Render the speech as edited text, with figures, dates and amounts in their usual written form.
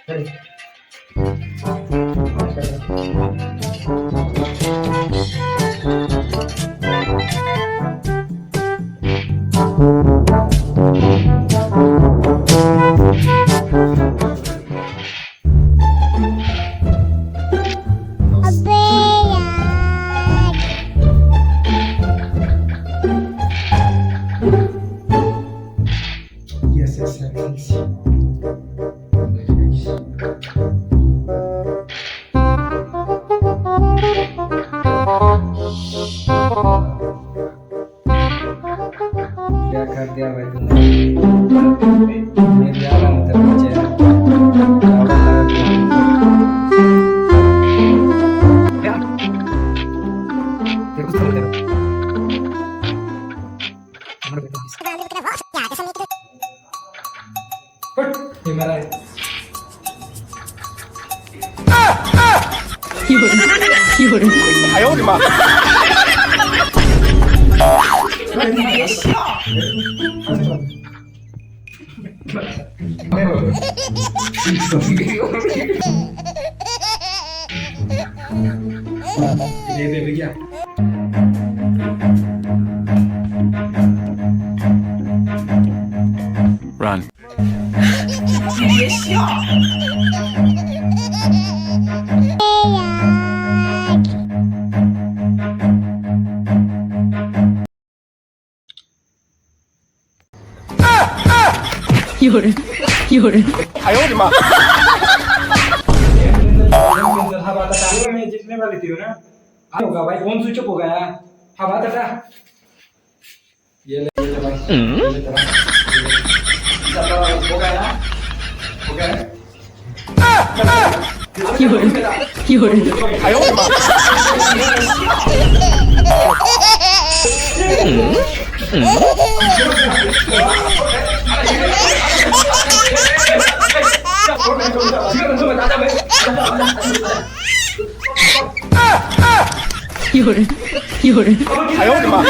चल. अबे यार. Yes, yes, yes. क्या कर दिया भाई तुमने? मेरे यार अंतर बचे हैं. क्या? तेरे को समझ रहा? हमारे बेटा. हट, ये मेरा है. 有人，哎呦我的妈！ ये क्या? Run. 有人，有人，哎呦我的妈！ हवा तटा मैं जितने वाली थी ना होगा भाई कौन स्विच ऑफ हो गया हवा तटा ये ले भाई ये ले तेरा चलो हो गया ना हो गया 有人，有人， 哎呦我的妈！ 有人，有人， 哎呦我的妈！